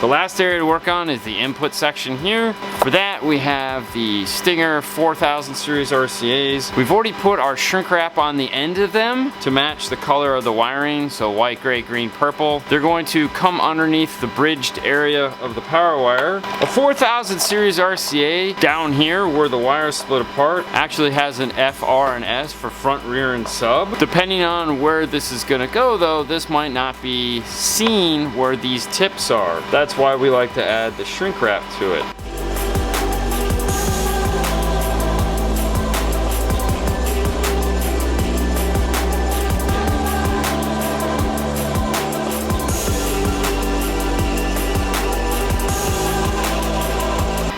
The last area to work on is the input section here. For that, we have the Stinger 4000 series RCAs. We've already put our shrink wrap on the end of them to match the color of the wiring, so white, gray, green, purple. They're going to come underneath the bridged area of the power wire. A 4000 series RCA down here where the wires split apart actually has an FR and S for front, rear, and sub. Depending on where this is gonna go though, this might not be seen where these tips are. That's why we like to add the shrink wrap to it.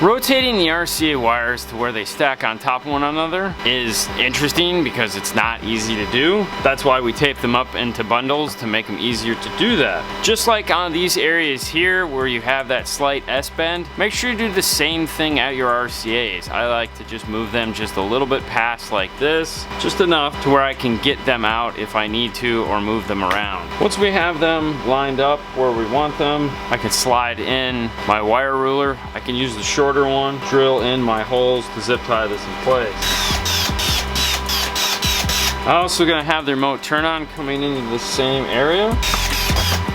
Rotating the RCA wires to where they stack on top of one another is interesting because it's not easy to do. That's why we tape them up into bundles to make them easier to do that. Just like on these areas here where you have that slight S-bend, make sure you do the same thing at your RCAs. I like to just move them just a little bit past like this, just enough to where I can get them out if I need to or move them around. Once we have them lined up where we want them, I can slide in my wire ruler. I can use the shorter one, drill in my holes to zip tie this in place. I'm also going to have the remote turn on coming into the same area,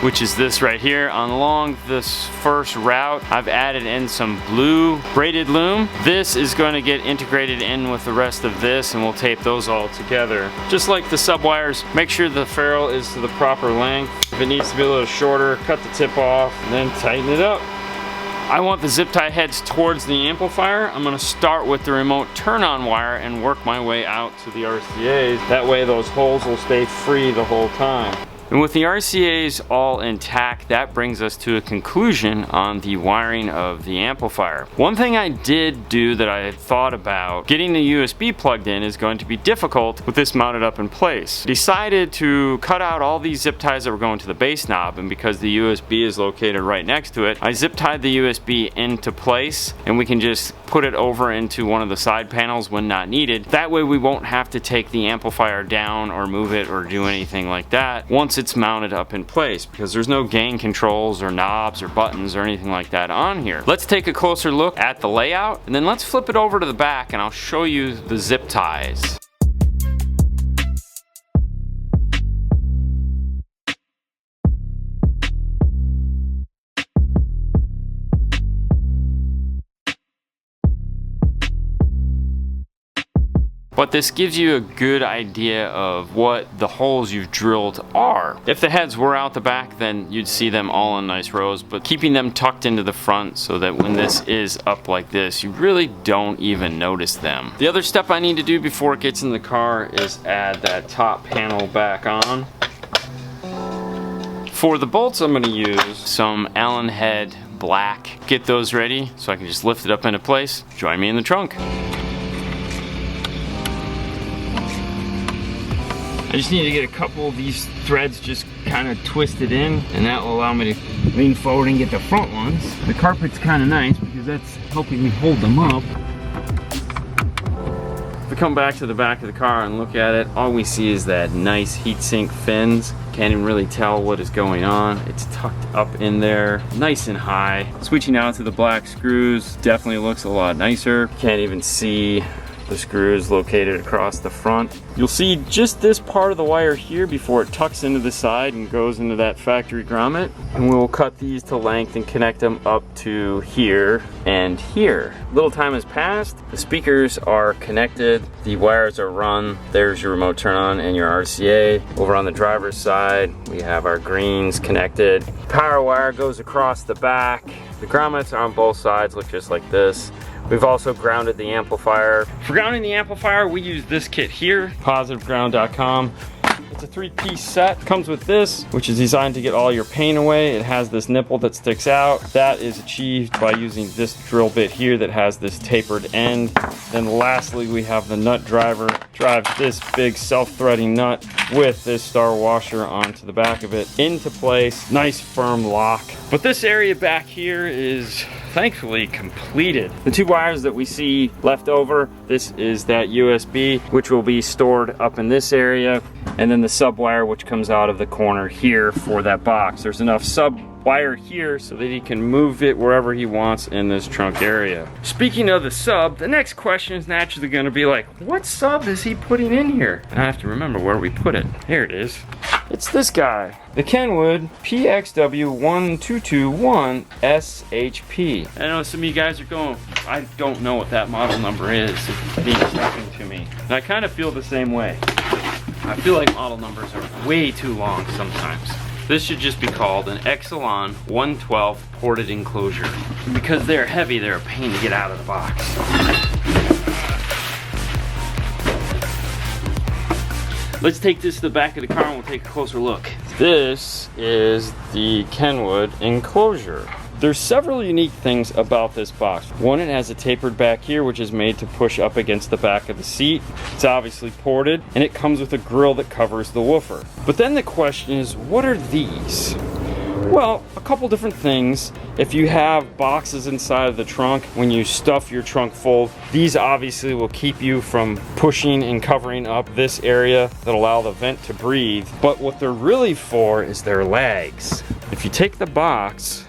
which is this right here. Along this first route, I've added in some blue braided loom. This is going to get integrated in with the rest of this, and we'll tape those all together. Just like the sub wires, make sure the ferrule is to the proper length. If it needs to be a little shorter, cut the tip off and then tighten it up. I want the zip tie heads towards the amplifier. I'm gonna start with the remote turn on wire and work my way out to the RCAs. That way those holes will stay free the whole time. And with the RCAs all intact, that brings us to a conclusion on the wiring of the amplifier. One thing I did do that I had thought about, getting the USB plugged in is going to be difficult with this mounted up in place. Decided to cut out all these zip ties that were going to the base knob, and because the USB is located right next to it, I zip tied the USB into place, and we can just put it over into one of the side panels when not needed. That way we won't have to take the amplifier down or move it or do anything like that once it's mounted up in place, because there's no gain controls or knobs or buttons or anything like that on here. Let's take a closer look at the layout, and then let's flip it over to the back and I'll show you the zip ties. But this gives you a good idea of what the holes you've drilled are. If the heads were out the back, then you'd see them all in nice rows, but keeping them tucked into the front so that when this is up like this, you really don't even notice them. The other step I need to do before it gets in the car is add that top panel back on. For the bolts, I'm gonna use some Allen head black. Get those ready so I can just lift it up into place. Join me in the trunk. I just need to get a couple of these threads just kind of twisted in, and that will allow me to lean forward and get the front ones. The carpet's kind of nice because that's helping me hold them up. If we come back to the back of the car and look at it, all we see is that nice heatsink fins. Can't even really tell what is going on. It's tucked up in there, nice and high. Switching out to the black screws definitely looks a lot nicer. Can't even see the screws located across the front. You'll see just this part of the wire here before it tucks into the side and goes into that factory grommet. And we'll cut these to length and connect them up to here and here. Little time has passed. The speakers are connected. The wires are run. There's your remote turn on and your RCA. Over on the driver's side, we have our greens connected. Power wire goes across the back. The grommets on both sides look just like this. We've also grounded the amplifier. For grounding the amplifier, we use this kit here, positiveground.com. It's a 3-piece set. Comes with this, which is designed to get all your paint away. It has this nipple that sticks out. That is achieved by using this drill bit here that has this tapered end. Then lastly, we have the nut driver. Drives this big self-threading nut with this star washer onto the back of it into place. Nice firm lock. But this area back here is thankfully completed. The two wires that we see left over, this is that USB, which will be stored up in this area, and then the sub wire which comes out of the corner here for that box. There's enough sub wire here so that he can move it wherever he wants in this trunk area. Speaking of the sub, the next question is naturally going to be like, what sub is he putting in here? And I have to remember where we put it. Here it is. It's this guy, the KENWOOD PXW1221 SHP. I know some of you guys are going, I don't know what that model number is. It means nothing to me. And I kind of feel the same way. I feel like model numbers are way too long sometimes. This should just be called an Avalon 112 ported enclosure. Because they're heavy, they're a pain to get out of the box. Let's take this to the back of the car and we'll take a closer look. This is the KENWOOD enclosure. There's several unique things about this box. One, it has a tapered back here, which is made to push up against the back of the seat. It's obviously ported, and it comes with a grill that covers the woofer. But then the question is, what are these? Well, a couple different things. If you have boxes inside of the trunk, when you stuff your trunk full, these obviously will keep you from pushing and covering up this area that allow the vent to breathe. But what they're really for is their legs. If you take the box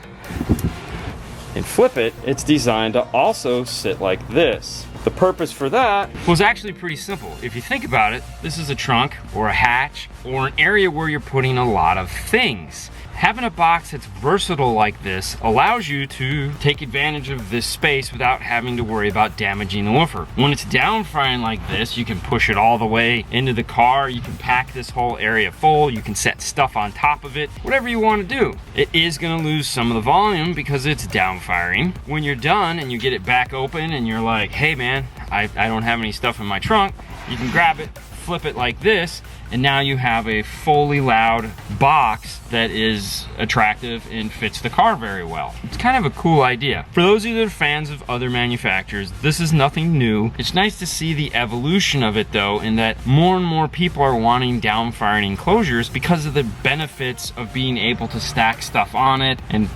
and flip it, it's designed to also sit like this. The purpose for that was actually pretty simple. If you think about it, this is a trunk or a hatch or an area where you're putting a lot of things. Having a box that's versatile like this allows you to take advantage of this space without having to worry about damaging the woofer. When it's downfiring like this, you can push it all the way into the car. You can pack this whole area full. You can set stuff on top of it, whatever you want to do. It is going to lose some of the volume because it's downfiring. When you're done and you get it back open and you're like, hey man, I don't have any stuff in my trunk, you can grab it, flip it like this, and now you have a fully loud box that is attractive and fits the car very well. It's kind of a cool idea. For those of you that are fans of other manufacturers, this is nothing new. It's nice to see the evolution of it though, in that more and more people are wanting downfiring enclosures because of the benefits of being able to stack stuff on it and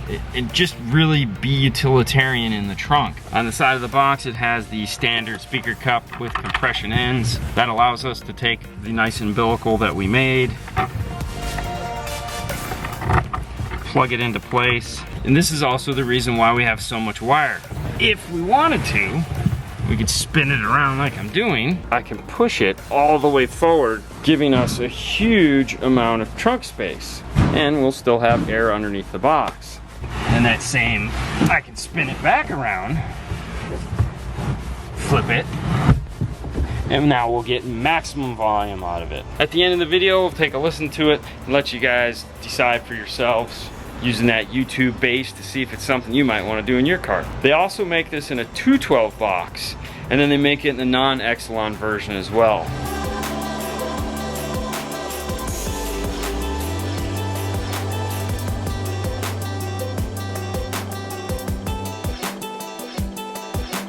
just really be utilitarian in the trunk. On the side of the box, it has the standard speaker cup with compression ends. That allows us to take the nice umbilical that we made, plug it into place, and this is also the reason why we have so much wire. If we wanted to, we could spin it around like I'm doing. I can push it all the way forward, giving us a huge amount of trunk space, and we'll still have air underneath the box. And that same, I can spin it back around, flip it, and now we'll get maximum volume out of it. At the end of the video, we'll take a listen to it and let you guys decide for yourselves using that YouTube base to see if it's something you might want to do in your car. They also make this in a 212 box, and then they make it in the non-Avalon version as well.